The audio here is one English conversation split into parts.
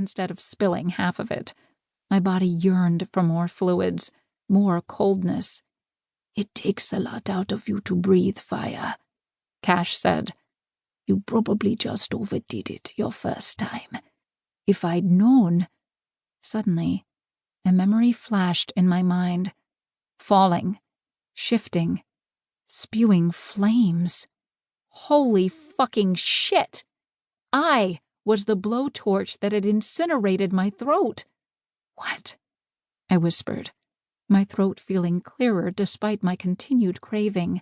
instead of spilling half of it. My body yearned for more fluids, more coldness. "It takes a lot out of you to breathe fire," Cash said. "You probably just overdid it your first time. If I'd known—" Suddenly, a memory flashed in my mind, falling, shifting, spewing flames. Holy fucking shit! I was the blowtorch that had incinerated my throat. "What?" I whispered, my throat feeling clearer despite my continued craving.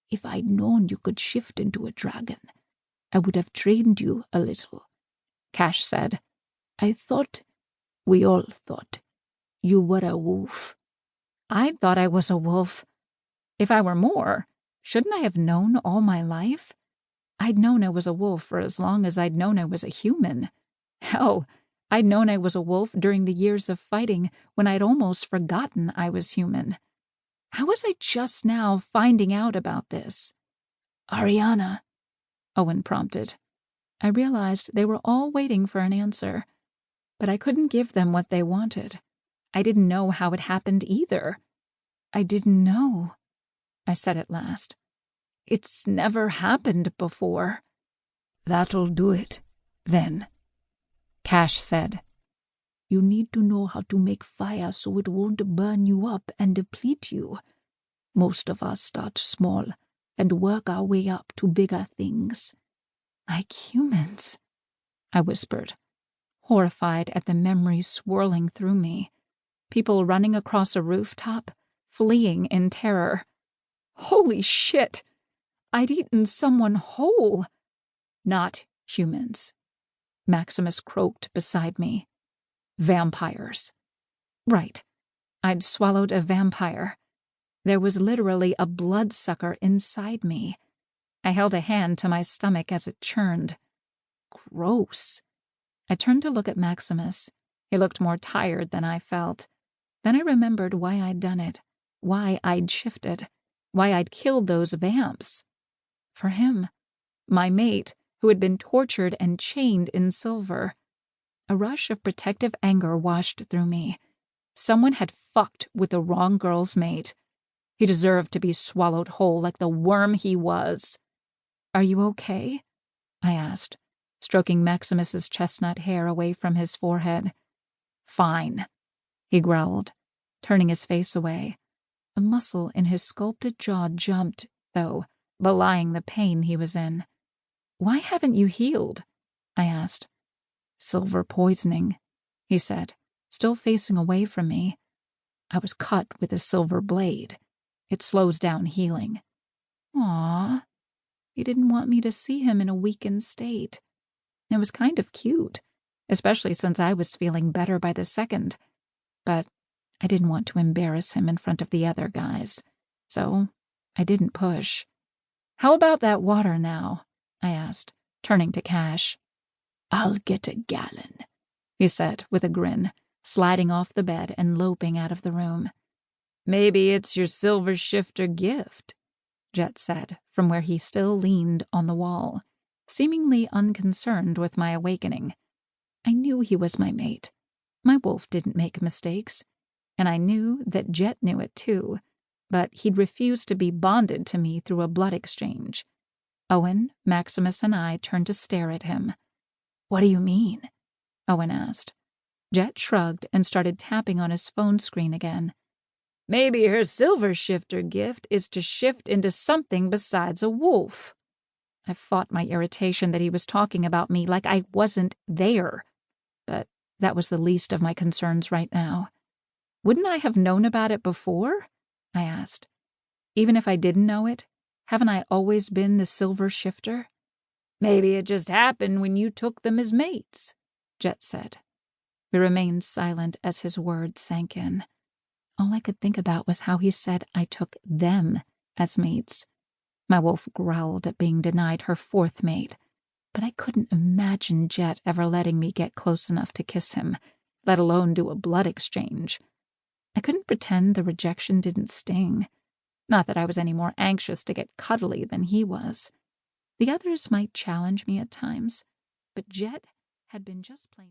"If I'd known you could shift into a dragon, I would have trained you a little," Cash said. We all thought, you were a wolf." I thought I was a wolf. If I were more, shouldn't I have known all my life? I'd known I was a wolf for as long as I'd known I was a human. Hell, I'd known I was a wolf during the years of fighting when I'd almost forgotten I was human. How was I just now finding out about this? "Ariana," Owen prompted. I realized they were all waiting for an answer, but I couldn't give them what they wanted. I didn't know how it happened either. I didn't know, I said at last. It's never happened before. "That'll do it, then," Cash said. "You need to know how to make fire so it won't burn you up and deplete you. Most of us start small and work our way up to bigger things." "Like humans," I whispered, horrified at the memories swirling through me. People running across a rooftop, fleeing in terror. Holy shit! I'd eaten someone whole. Not humans. Maximus croaked beside me. Vampires. Right. I'd swallowed a vampire. There was literally a bloodsucker inside me. I held a hand to my stomach as it churned. Gross. I turned to look at Maximus. He looked more tired than I felt. Then I remembered why I'd done it, why I'd shifted, why I'd killed those vamps. For him, my mate, who had been tortured and chained in silver. A rush of protective anger washed through me. Someone had fucked with the wrong girl's mate. He deserved to be swallowed whole like the worm he was. "Are you okay?" I asked, stroking Maximus's chestnut hair away from his forehead. "Fine," he growled, turning his face away. A muscle in his sculpted jaw jumped, though, belying the pain he was in. "Why haven't you healed?" I asked. "Silver poisoning," he said, still facing away from me. "I was cut with a silver blade. It slows down healing." Aww. He didn't want me to see him in a weakened state. It was kind of cute, especially since I was feeling better by the second. But I didn't want to embarrass him in front of the other guys, so I didn't push. "How about that water now?" I asked, turning to Cash. "I'll get a gallon," he said with a grin, sliding off the bed and loping out of the room. "Maybe it's your silver shifter gift," Jett said from where he still leaned on the wall, seemingly unconcerned with my awakening. I knew he was my mate. My wolf didn't make mistakes, and I knew that Jett knew it too, but he'd refused to be bonded to me through a blood exchange. Owen, Maximus, and I turned to stare at him. "What do you mean?" Owen asked. Jett shrugged and started tapping on his phone screen again. "Maybe her silver shifter gift is to shift into something besides a wolf." I fought my irritation that he was talking about me like I wasn't there, but that was the least of my concerns right now. "Wouldn't I have known about it before?" I asked. "Even if I didn't know it, haven't I always been the silver shifter?" "Maybe it just happened when you took them as mates," Jett said. We remained silent as his words sank in. All I could think about was how he said I took them as mates. My wolf growled at being denied her fourth mate, but I couldn't imagine Jett ever letting me get close enough to kiss him, let alone do a blood exchange. I couldn't pretend the rejection didn't sting. Not that I was any more anxious to get cuddly than he was. The others might challenge me at times, but Jett had been just plain